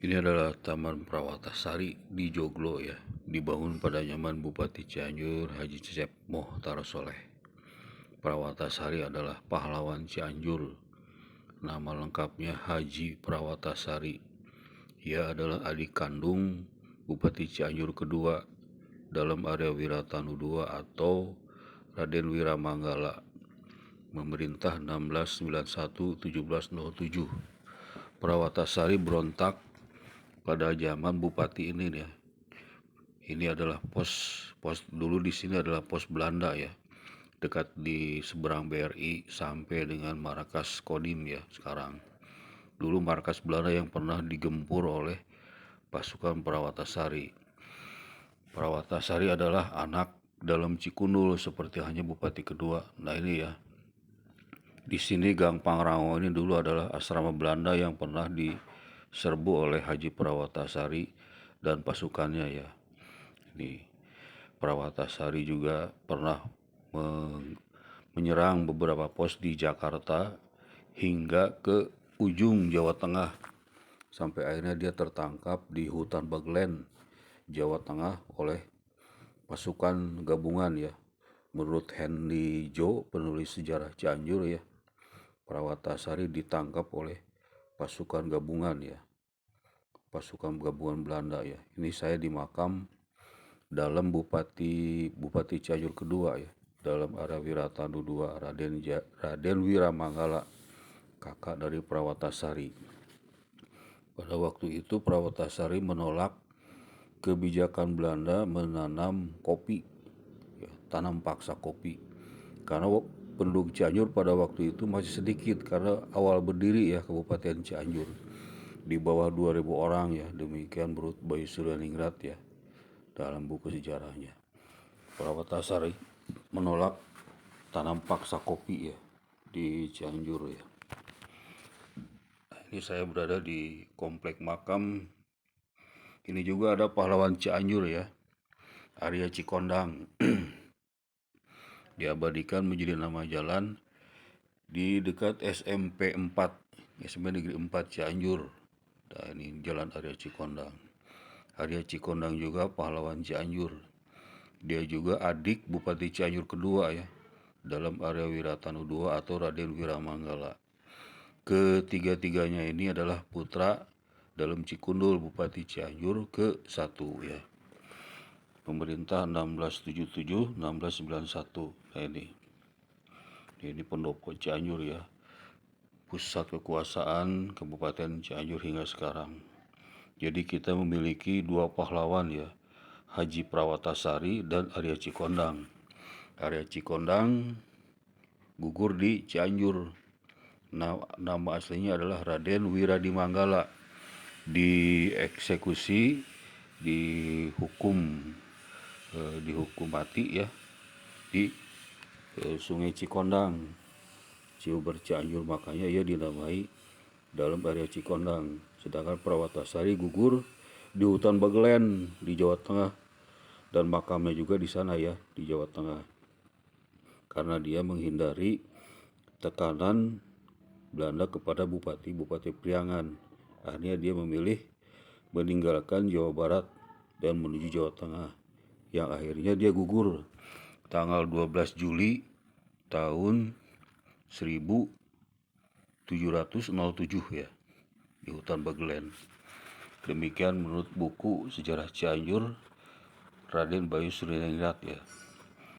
Ini adalah Taman Prawatasari di Joglo ya, dibangun pada zaman Bupati Cianjur Haji Cecep Mochtar Soleh. Prawatasari adalah pahlawan Cianjur. Nama lengkapnya Haji Prawatasari. Ia adalah adik kandung Bupati Cianjur kedua dalam area Wiratanu II atau Raden Wiramanggala, memerintah 1691-1707. Prawatasari berontak pada zaman Bupati ini ya. Ini adalah pos dulu di sini adalah pos Belanda ya, dekat di seberang BRI sampai dengan markas Kodim ya sekarang. Dulu markas Belanda yang pernah digempur oleh pasukan Prawatasari. Prawatasari adalah anak dalam Cikundul seperti hanya Bupati kedua. Nah ini ya, di sini Gang Pangrango ini dulu adalah asrama Belanda yang pernah diserbu oleh Haji Prawatasari dan pasukannya ya. Ini Prawatasari juga pernah menyerang beberapa pos di Jakarta hingga ke ujung Jawa Tengah, sampai akhirnya dia tertangkap di hutan Baglen, Jawa Tengah oleh pasukan gabungan ya. Menurut Hendy Jo, penulis sejarah Cianjur ya, Prawatasari ditangkap oleh pasukan gabungan ya, pasukan gabungan Belanda ya. Ini saya di makam dalam Bupati Cianjur kedua ya, dalam area Wiratanu II, Raden Wiramanggala, kakak dari Prawatasari. Pada waktu itu Prawatasari menolak kebijakan Belanda menanam kopi ya, tanam paksa kopi, karena penduduk Cianjur pada waktu itu masih sedikit karena awal berdiri ya Kabupaten Cianjur, di bawah 2000 orang ya. Demikian menurut Bayu Suryaningrat ya dalam buku sejarahnya. Prawatasari menolak tanam paksa kopi ya di Cianjur ya. Ini saya berada di komplek makam. Ini juga ada pahlawan Cianjur ya, Arya Cikondang. Diabadikan menjadi nama jalan di dekat SMP 4, SMP Negeri 4 Cianjur. Nah, ini Jalan Arya Cikondang. Arya Cikondang juga pahlawan Cianjur. Dia juga adik Bupati Cianjur kedua ya, dalam area Wiratanu II atau Raden Wiramanggala. Ketiga-tiganya ini adalah putra dalam Cikundul Bupati Cianjur ke-1 ya. Pemerintah 1677-1691. Nah ini pendopo Cianjur ya, pusat kekuasaan Kabupaten Cianjur hingga sekarang. Jadi kita memiliki dua pahlawan ya, Haji Prawatasari dan Arya Cikondang. Arya Cikondang gugur di Cianjur. Nama aslinya adalah Raden Wiradimanggala. Dieksekusi, dihukum mati ya di Sungai Cikondang, Ciuber Cianjur, makanya ia dinamai dalam area Cikondang. Sedangkan Prawatasari gugur di hutan Baglen di Jawa Tengah, dan makamnya juga di sana ya, di Jawa Tengah, karena dia menghindari tekanan Belanda kepada Bupati Priangan. Akhirnya dia memilih meninggalkan Jawa Barat dan menuju Jawa Tengah, yang akhirnya dia gugur tanggal 12 Juli tahun 1707 ya, di hutan Baglen. Demikian menurut buku Sejarah Cianjur Raden Bayu Suryaningrat ya.